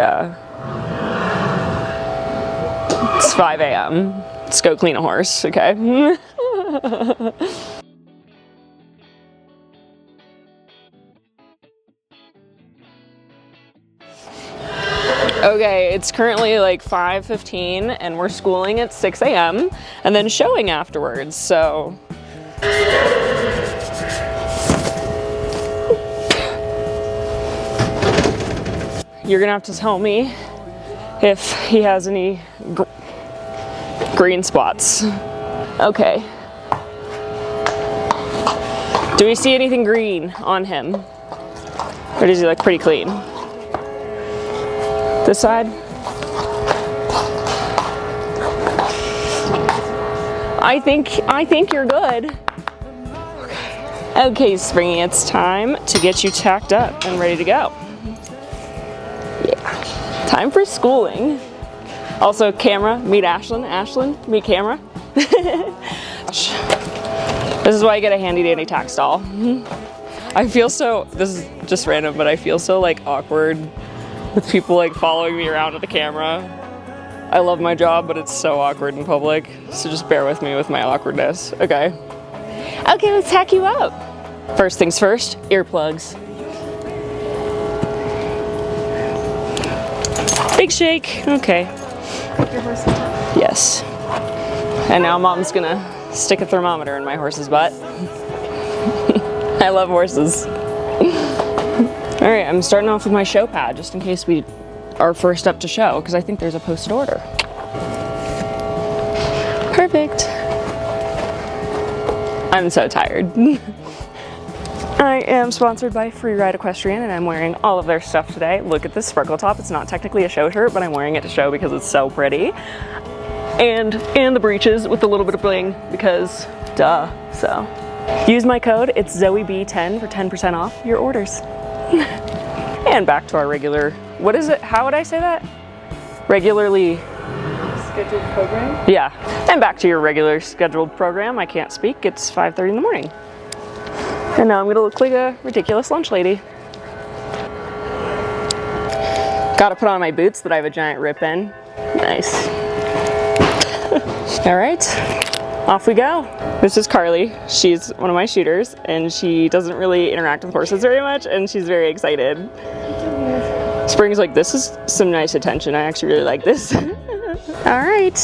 Yeah. It's 5 a.m. Let's go clean a horse, okay? Okay, it's currently like 5:15 and we're schooling at 6 a.m. and then showing afterwards, so. You're gonna have to tell me if he has any green spots. Okay. Do we see anything green on him? Or does he look pretty clean? This side? I think you're good. Okay, Springy, it's time to get you tacked up and ready to go. Yeah, time for schooling. Also, camera, meet Ashlyn. Ashlyn, meet camera. This is why I get a handy dandy tack stall. I feel so, this is just random, but I feel so like awkward with people like following me around with the camera. I love my job, but it's so awkward in public. So just bear with me with my awkwardness, okay? Okay, let's tack you up. First things first, earplugs. Big shake, okay. Your horse is tough. Yes. And now Mom's gonna stick a thermometer in my horse's butt. I love horses. All right, I'm starting off with my show pad just in case we are first up to show, because I think there's a posted order. Perfect. I'm so tired. I am sponsored by Free Ride Equestrian and I'm wearing all of their stuff today. Look at this sparkle top. It's not technically a show shirt, but I'm wearing it to show because it's so pretty. And the breeches with a little bit of bling because duh, so. Use my code, it's ZoeyB10 for 10% off your orders. And back to our regular, what is it? How would I say that? Regularly scheduled program? Yeah, and back to your regular scheduled program. I can't speak, it's 5:30 in the morning. And now I'm gonna look like a ridiculous lunch lady. Gotta put on my boots that I have a giant rip in. Nice. All right, off we go. This is Carly. She's one of my shooters and she doesn't really interact with horses very much and she's very excited. Spring's like, this is some nice attention. I actually really like this. All right,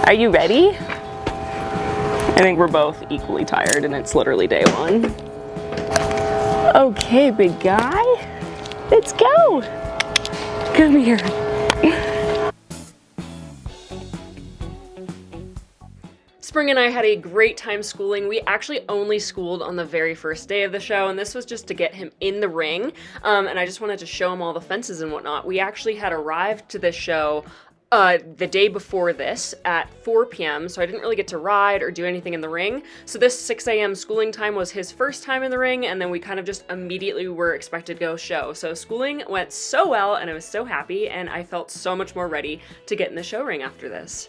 are you ready? I think we're both equally tired and it's literally day one. Okay, big guy, let's go. Come here. Spring and I had a great time schooling. We actually only schooled on the very first day of the show, and this was just to get him in the ring. And I just wanted to show him all the fences and whatnot. We actually had arrived to this show the day before this at 4 p.m. so I didn't really get to ride or do anything in the ring. So this 6 a.m. schooling time was his first time in the ring, and then we kind of just immediately were expected to go show. So schooling went so well, and I was so happy, and I felt so much more ready to get in the show ring after this.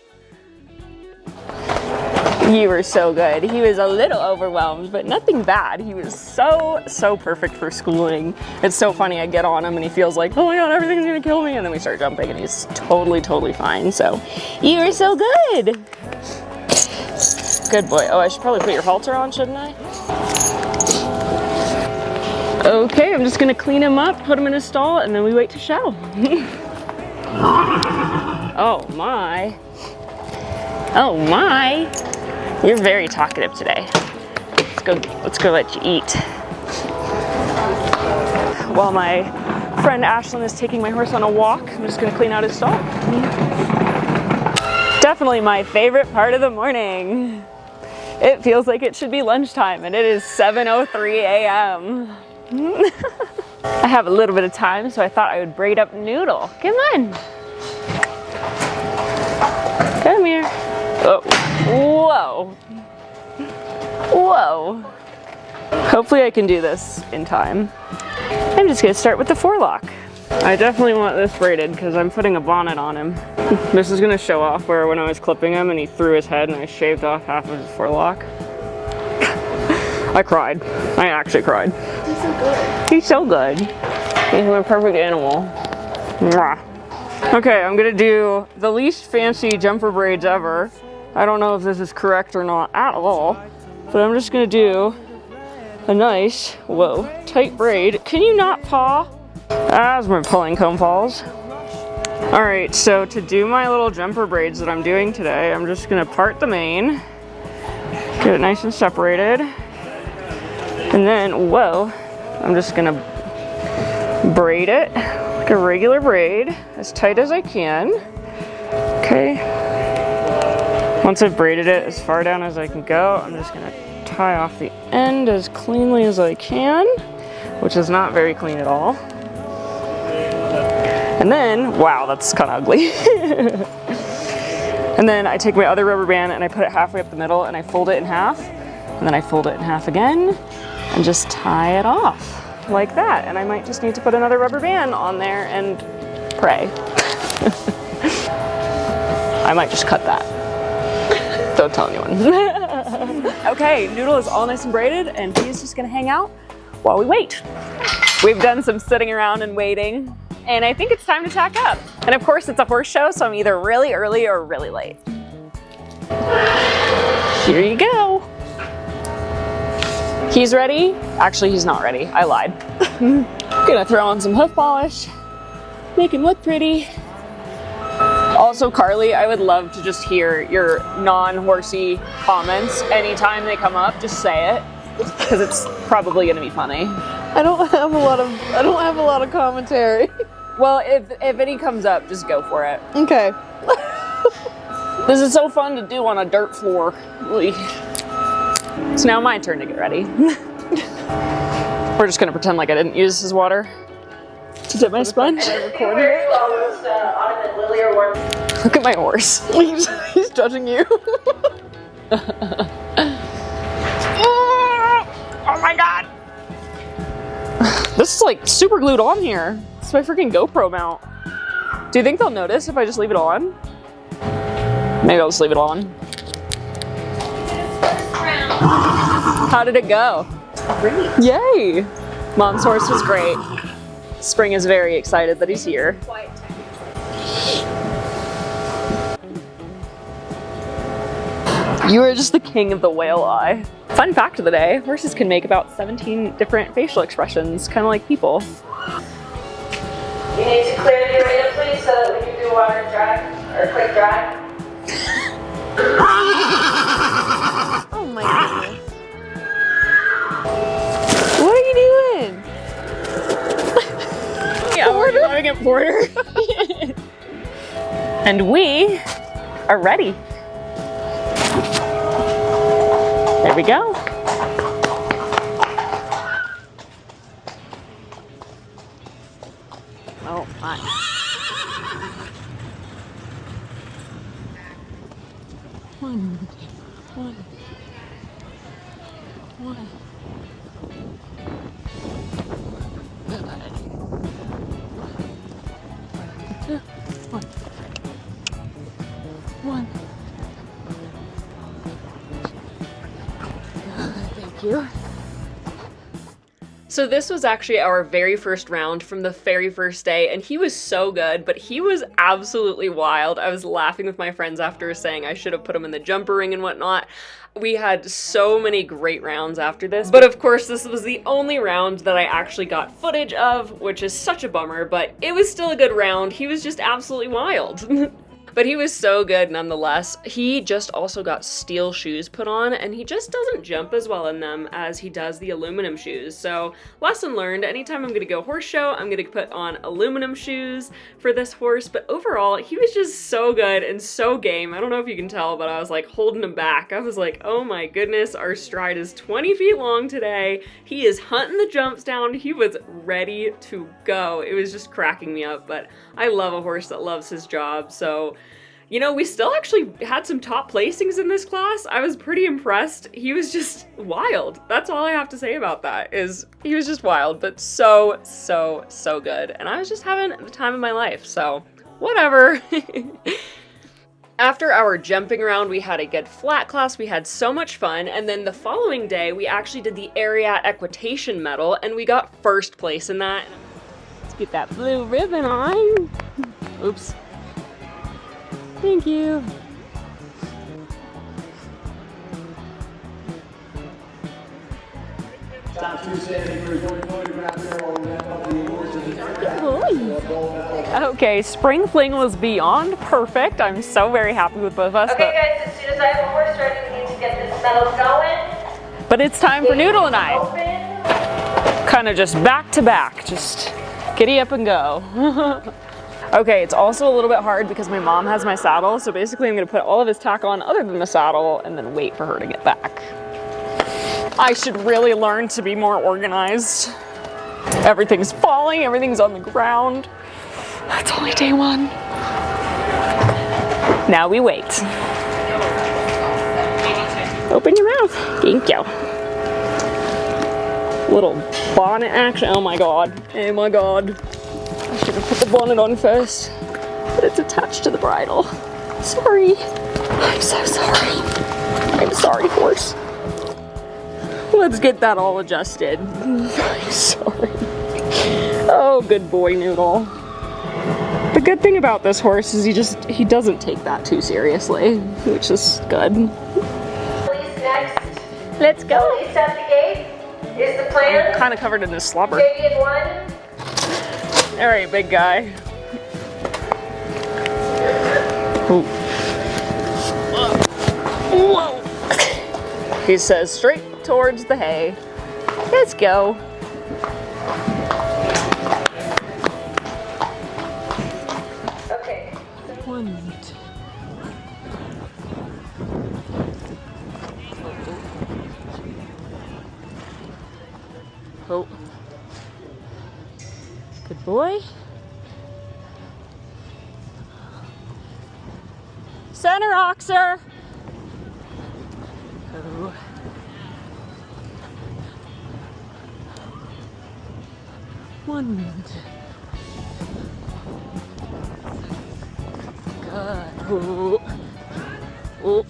You were so good. He was a little overwhelmed, but nothing bad. He was so perfect for schooling. It's so funny, I get on him and he feels like, oh my god, everything's gonna kill me, and then we start jumping and he's totally fine. So, you were so good. Good boy. Oh, I should probably put your halter on, shouldn't I? Okay, I'm just gonna clean him up, put him in a stall, and then we wait to show. Oh my. Oh my. You're very talkative today. Let's go let you eat. While my friend Ashlyn is taking my horse on a walk, I'm just gonna clean out his stall. Definitely my favorite part of the morning. It feels like it should be lunchtime and it is 7:03 a.m. I have a little bit of time, so I thought I would braid up Noodle. Come on. Come here. Oh, whoa. Whoa. Hopefully I can do this in time. I'm just gonna start with the forelock. I definitely want this braided because I'm putting a bonnet on him. This is gonna show off where when I was clipping him and he threw his head and I shaved off half of his forelock. I cried. I actually cried. He's so good. He's so good. He's my perfect animal. Mwah. Okay, I'm gonna do the least fancy jumper braids ever. I don't know if this is correct or not at all, but I'm just gonna do a nice, whoa, tight braid. Can you not paw? As my pulling comb falls. All right, so to do my little jumper braids that I'm doing today, I'm just gonna part the mane, get it nice and separated, and then, whoa, I'm just gonna braid it like a regular braid, as tight as I can. Okay. Once I've braided it as far down as I can go, I'm just gonna tie off the end as cleanly as I can, which is not very clean at all. And then, wow, that's kind of ugly. And then I take my other rubber band and I put it halfway up the middle and I fold it in half, and then I fold it in half again and just tie it off like that. And I might just need to put another rubber band on there and pray. I might just cut that. Don't tell anyone. Okay, Noodle is all nice and braided and he's just gonna hang out while we wait. We've done some sitting around and waiting, and I think it's time to tack up. And of course it's a horse show, so I'm either really early or really late. Here you go. He's ready. Actually, he's not ready. I lied. Gonna throw on some hoof polish, make him look pretty. Also, Carly, I would love to just hear your non-horsey comments anytime they come up. Just say it, because it's probably gonna be funny. I don't have a lot of commentary. Well, if any comes up, just go for it. Okay. This is so fun to do on a dirt floor. It's now my turn to get ready. We're just gonna pretend like I didn't use his water to dip my sponge. Look at my horse. He's judging you. Oh my god! This is like super glued on here. It's my freaking GoPro mount. Do you think they'll notice if I just leave it on? Maybe I'll just leave it on. How did it go? Great. Yay! Mom's horse was great. Spring is very excited that he's here. You are just the king of the whale eye. Fun fact of the day, horses can make about 17 different facial expressions, kind of like people. You need to clear the arena, please, so that when you do water drag, or quick drag. Oh my goodness. What are you doing? Yeah, we're having a porter. And we are ready. There we go. Oh, my. One. Thank you. So this was actually our very first round from the very first day, and he was so good, but he was absolutely wild. I was laughing with my friends after, saying I should have put him in the jumper ring and whatnot. We had so many great rounds after this, but of course this was the only round that I actually got footage of, which is such a bummer, but it was still a good round. He was just absolutely wild. But he was so good nonetheless. He just also got steel shoes put on, and he just doesn't jump as well in them as he does the aluminum shoes. So lesson learned, anytime I'm gonna go horse show, I'm gonna put on aluminum shoes for this horse. But overall, he was just so good and so game. I don't know if you can tell, but I was like holding him back. I was like, oh my goodness, our stride is 20 feet long today. He is hunting the jumps down. He was ready to go. It was just cracking me up, but I love a horse that loves his job. So, you know, we still actually had some top placings in this class. I was pretty impressed. He was just wild. That's all I have to say about that, is he was just wild, but so, so, so good. And I was just having the time of my life, so whatever. After our jumping around, we had a good flat class. We had so much fun. And then the following day, we actually did the Ariat Equitation Medal, and we got first place in that. Let's get that blue ribbon on. Oops. Thank you. Okay, spring fling was beyond perfect. I'm so very happy with both of us. Okay guys, as soon as I have a horse ready, we need to get this metal going. But it's time for Noodle and I. Open. Kind of just back to back, just giddy up and go. Okay, it's also a little bit hard because my mom has my saddle, so basically I'm gonna put all of his tack on other than the saddle and then wait for her to get back. I should really learn to be more organized. Everything's falling, everything's on the ground. That's only day one. Now we wait. Open your mouth. Thank you. Little bonnet action. Oh my god. Oh my god. I should have put the bonnet on first, but it's attached to the bridle. Sorry. I'm so sorry. I'm sorry, horse. Let's get that all adjusted. I'm sorry. Oh, good boy, Noodle. The good thing about this horse is he doesn't take that too seriously, which is good. Police next. Let's go. Police at the gate is the plan. Kind of covered in this slobber. JV in one. All right, big guy. Ooh. Whoa. He says straight towards the hay. Let's go. Okay. 1 minute. Oh. Good boy. Center oxer. Oh. One minute. Good. Oh. Oh.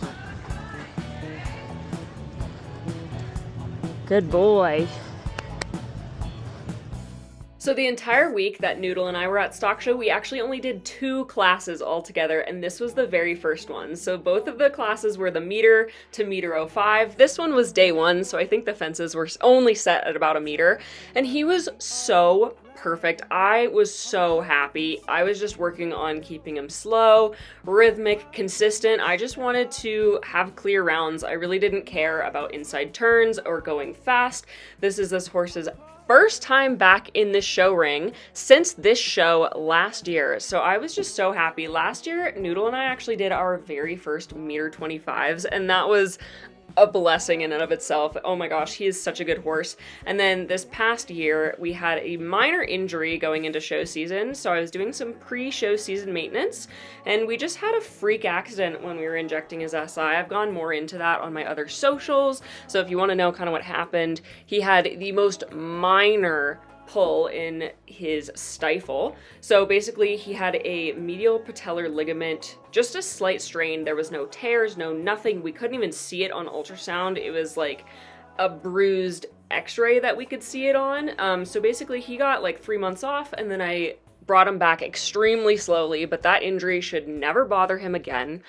Good boy. So the entire week that Noodle and I were at Stock Show, we actually only did 2 classes altogether, and this was the very first one. So both of the classes were the meter to meter 05. This one was day 1, so I think the fences were only set at about a meter, and he was so perfect. I was so happy. I was just working on keeping him slow, rhythmic, consistent. I just wanted to have clear rounds. I really didn't care about inside turns or going fast. This is this horse's first time back in this show ring since this show last year. So I was just so happy. Last year, Noodle and I actually did our very first meter 25s, and that was a blessing in and of itself. Oh my gosh, he is such a good horse. And then this past year, we had a minor injury going into show season, so I was doing some pre-show season maintenance, and we just had a freak accident when we were injecting his SI. I've gone more into that on my other socials, so if you want to know kind of what happened, he had the most minor pull in his stifle. So basically he had a medial patellar ligament, just a slight strain. There was no tears, no nothing. We couldn't even see it on ultrasound. It was like a bruised x-ray that we could see it on. So basically he got like 3 months off, and then I brought him back extremely slowly, but that injury should never bother him again.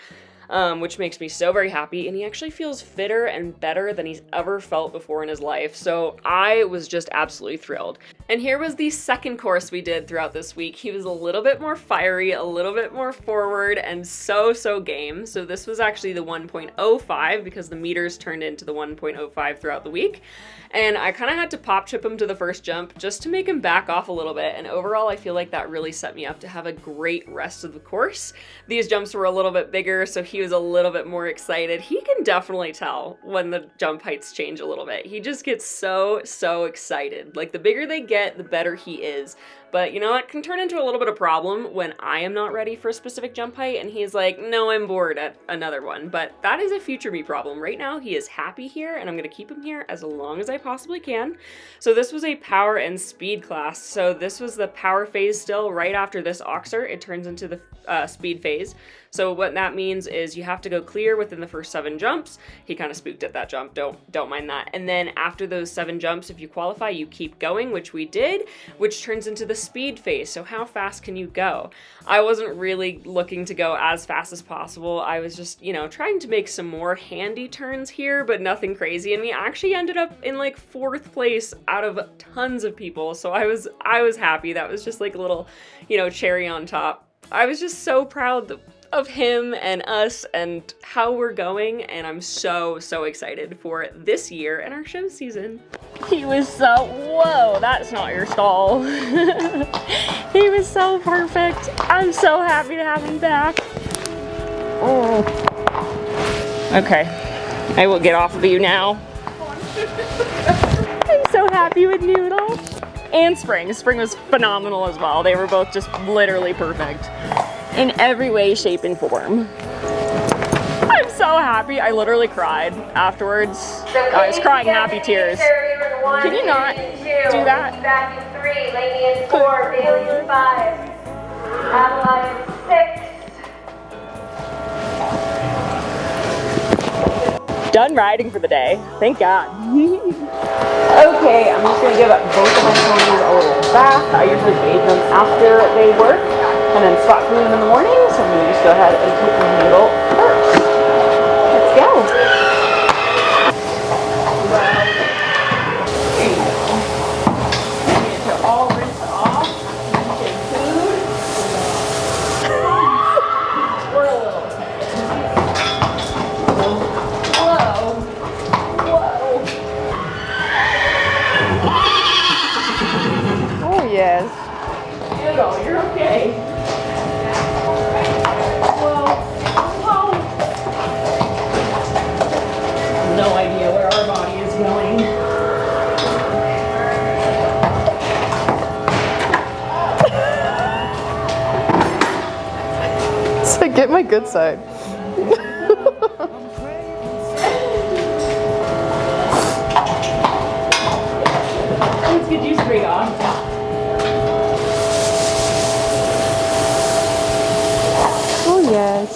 Which makes me so very happy, and he actually feels fitter and better than he's ever felt before in his life, so I was just absolutely thrilled. And here was the second course we did throughout this week. He was a little bit more fiery, a little bit more forward, and so game. So this was actually the 1.05 because the meters turned into the 1.05 throughout the week, and I kind of had to pop chip him to the first jump just to make him back off a little bit, and overall I feel like that really set me up to have a great rest of the course. These jumps were a little bit bigger, so he was a little bit more excited. He can definitely tell when the jump heights change a little bit. He just gets so excited. Like, the bigger they get, the better he is. But you know, it can turn into a little bit of a problem when I am not ready for a specific jump height and he's like, no, I'm bored at another one. But that is a future me problem. Right now, he is happy here, and I'm gonna keep him here as long as I possibly can. So this was a power and speed class. So this was the power phase still. Right after this oxer, it turns into the speed phase. So what that means is you have to go clear within the first 7 jumps. He kind of spooked at that jump, don't mind that. And then after those 7 jumps, if you qualify, you keep going, which we did, which turns into the speed phase, so how fast can you go? I wasn't really looking to go as fast as possible. I was just, you know, trying to make some more handy turns here, but nothing crazy. And we actually ended up in like 4th place out of tons of people. So I was happy. That was just like a little, you know, cherry on top. I was just so proud of him and us and how we're going, and I'm so excited for this year and our show season. He was so, whoa, that's not your stall. He was so perfect. I'm so happy to have him back. Oh. Okay, I will get off of you now. I'm so happy with Noodle. And Spring. Spring was phenomenal as well. They were both just literally perfect in every way, shape, and form. I'm so happy. I literally cried afterwards. I was crying happy tears. Can you not do that? Back in 3, Laney in 4, Bailey in 5, Adeline in 6. Done riding for the day. Thank God. Okay, I'm just gonna give both of my ponies a little bath. I usually bathe them after they work and then spot clean them in the morning. So I'm gonna just go ahead and take the Noodle first. Let's go. There you go. I'm going to all rinse off. Get food. We're a little. Whoa. Oh yes. Noodle, you're okay. Whoa. No idea where our body is going. It's like, get my good side. Let's get you straight off. Oh yes.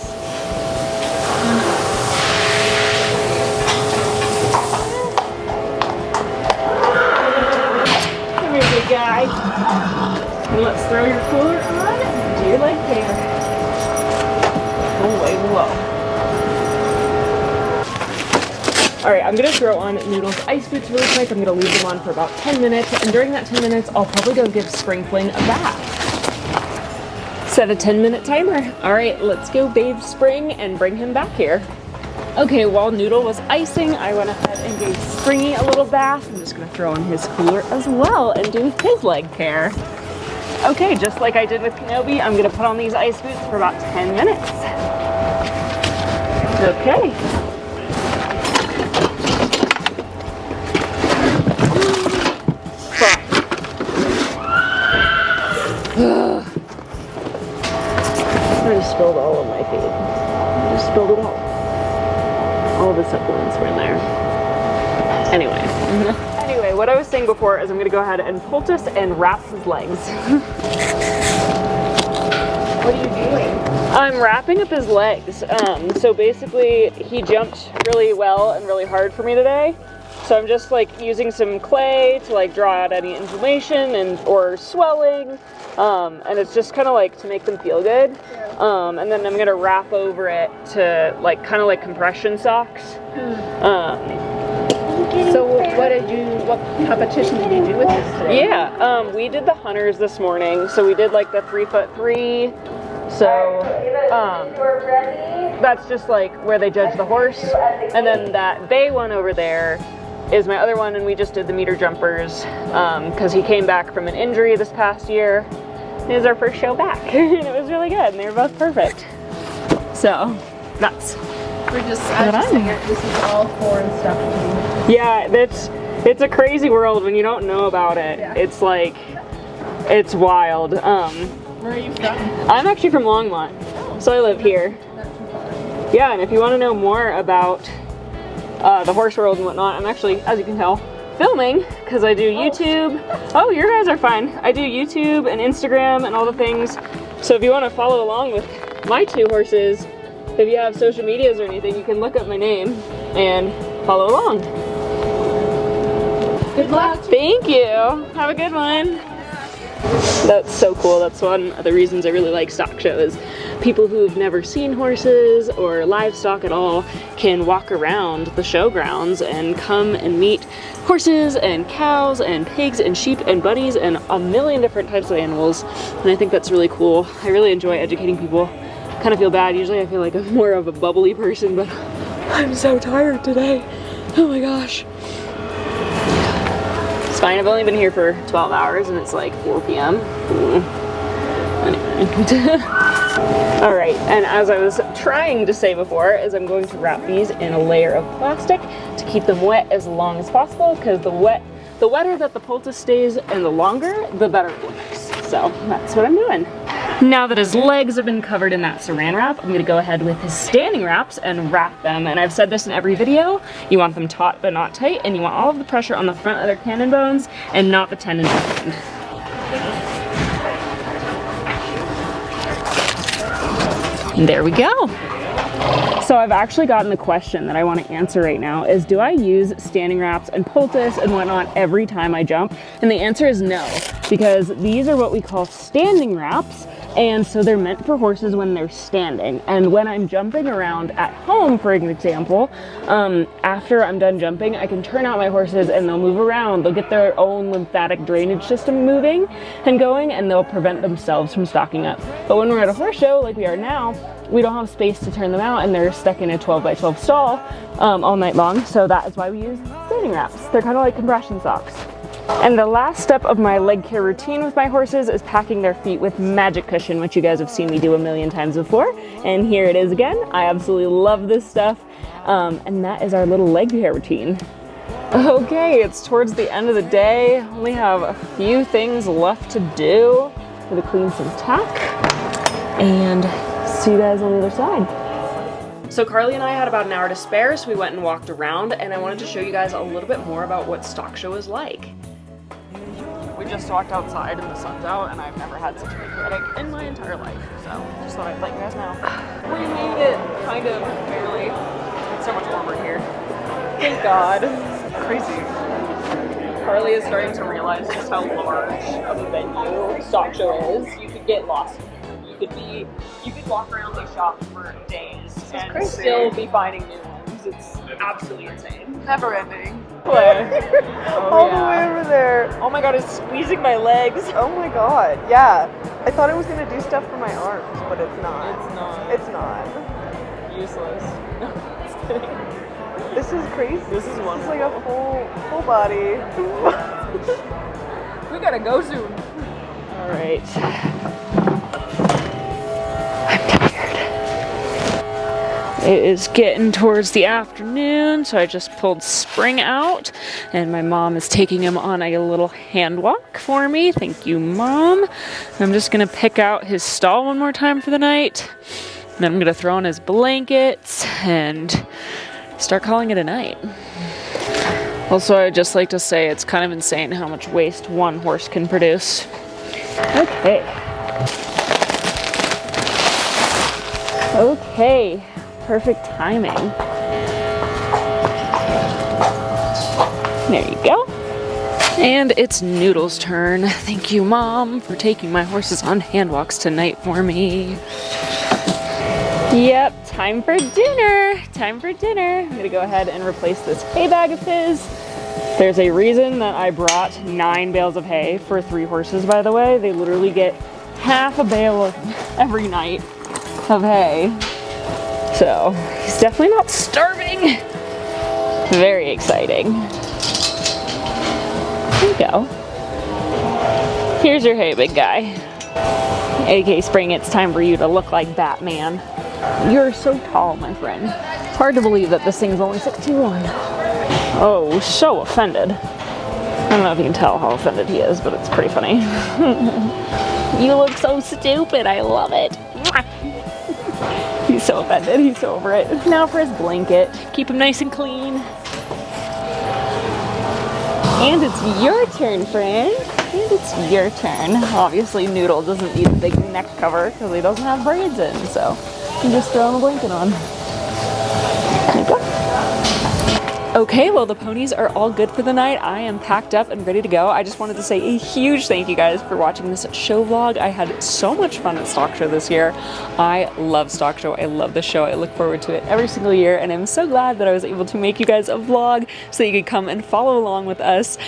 Come here, big guy. And let's throw your cooler on and do your leg care. Oh, wait, whoa. All right, I'm gonna throw on Noodle's ice boots really quick. I'm gonna leave them on for about 10 minutes. And during that 10 minutes, I'll probably go give Sprinkling a bath. Set a 10-minute timer. All right, let's go bathe Spring and bring him back here. Okay, while Noodle was icing, I went ahead and gave Springy a little bath. I'm just gonna throw on his cooler as well and do his leg care. Okay, just like I did with Kenobi, I'm gonna put on these ice boots for about 10 minutes. Okay. I just spilled all of my feed. I just spilled it all. All the supplements were in there. Anyway. Anyway, what I was saying before is I'm gonna go ahead and poultice and wrap his legs. What are you doing? I'm wrapping up his legs. So basically he jumped really well and really hard for me today. So I'm just like using some clay to like draw out any inflammation and or swelling. And it's just kind of like to make them feel good. And then I'm gonna wrap over it to like kind of like compression socks. So what competition did you do with this today? Yeah, we did the hunters this morning. So we did like the 3'3". So that's just like where they judge the horse. And then that bay one over there is my other one, and we just did the meter jumpers because he came back from an injury this past year. It was our first show back, and it was really good, and they were both perfect. So, that's We're just saying this is all foreign stuff to me. yeah, it's a crazy world when you don't know about it. Yeah. It's like, it's wild. Where are you from? I'm actually from Longmont, so I live here. Yeah, and if you want to know more about the horse world and whatnot, I'm actually, as you can tell, filming because I do YouTube. Oh, your guys are fine. I do YouTube and Instagram and all the things. So if you want to follow along with my two horses, if you have social medias or anything, you can look up my name and follow along. Good luck. Thank you. Have a good one. That's so cool. That's one of the reasons I really like stock shows. People who've never seen horses or livestock at all can walk around the showgrounds and come and meet horses and cows and pigs and sheep and bunnies and a million different types of animals. And I think that's really cool. I really enjoy educating people. Kind of feel bad. Usually I feel like I'm more of a bubbly person, but I'm so tired today. Oh my gosh. It's fine. I've only been here for 12 hours and it's like 4 p.m. Anyway. All right, and as I was trying to say before, is I'm going to wrap these in a layer of plastic to keep them wet as long as possible, because the wetter that the poultice stays and the longer, the better it looks. So that's what I'm doing. Now that his legs have been covered in that saran wrap, I'm gonna go ahead with his standing wraps and wrap them. And I've said this in every video, you want them taut but not tight, and you want all of the pressure on the front of their cannon bones and not the tendon behind. And there we go. So I've actually gotten the question that I want to answer right now is, do I use standing wraps and poultice and whatnot every time I jump? And the answer is no, because these are what we call standing wraps. And so they're meant for horses when they're standing. And when I'm jumping around at home, for example, after I'm done jumping, I can turn out my horses and they'll move around. They'll get their own lymphatic drainage system moving and going, and they'll prevent themselves from stocking up. But when we're at a horse show, like we are now, we don't have space to turn them out and they're stuck in a 12 by 12 stall all night long. So that is why we use standing wraps. They're kind of like compression socks. And the last step of my leg care routine with my horses is packing their feet with Magic Cushion, which you guys have seen me do a million times before. And here it is again. I absolutely love this stuff. And that is our little leg care routine. Okay, it's towards the end of the day. Only have a few things left to do. I'm gonna clean some tack and see you guys on the other side. So Carly and I had about an hour to spare, so we went and walked around, and I wanted to show you guys a little bit more about what stock show is like. We just walked outside and the sun's out, and I've never had such a big headache in my entire life, so just thought I'd let you guys know. We made it, kind of, barely. It's so much warmer here. Thank God. Crazy. Carly is starting to realize just how large of a venue stock show is. You could get lost. You could walk around these shops for days and still be finding new ones. It's absolutely insane. Never ending. Where? All the way over there. Oh my God, it's squeezing my legs. Oh my God, yeah. I thought it was gonna do stuff for my arms, but it's not. It's not. It's not. Useless. No, just kidding. This is crazy. This is wonderful. It's like a full body. We gotta go soon. All right. It is getting towards the afternoon, so I just pulled Spring out, and my mom is taking him on a little hand walk for me. Thank you, Mom. I'm just gonna pick out his stall one more time for the night, and then I'm gonna throw on his blankets and start calling it a night. Also, I'd just like to say it's kind of insane how much waste one horse can produce. Okay. Okay. Perfect timing. There you go. And it's Noodle's turn. Thank you, Mom, for taking my horses on hand walks tonight for me. Yep, time for dinner. Time for dinner. I'm gonna go ahead and replace this hay bag of his. There's a reason that I brought 9 bales of hay for 3 horses, by the way. They literally get half a bale every night of hay. So, he's definitely not starving. Very exciting. There you go. Here's your hay, big guy. AK Spring, it's time for you to look like Batman. You're so tall, my friend. It's hard to believe that this thing's only 6'1". Oh, so offended. I don't know if you can tell how offended he is, but it's pretty funny. You look so stupid. I love it. He's so offended. He's so over it. Now for his blanket. Keep him nice and clean. And it's your turn, friend. And it's your turn. Obviously, Noodle doesn't need a big neck cover because he doesn't have braids in, so you just throw him a blanket on. There you go. Okay, well the ponies are all good for the night. I am packed up and ready to go. I just wanted to say a huge thank you guys for watching this show vlog. I had so much fun at Stock Show this year. I love Stock Show. I love the show. I look forward to it every single year, and I'm so glad that I was able to make you guys a vlog so that you could come and follow along with us.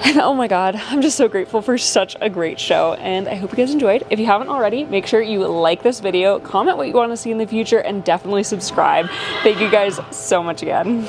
And oh my god, I'm just so grateful for such a great show, and I hope you guys enjoyed. If you haven't already, make sure you like this video, comment what you want to see in the future, and definitely subscribe. Thank you guys so much again.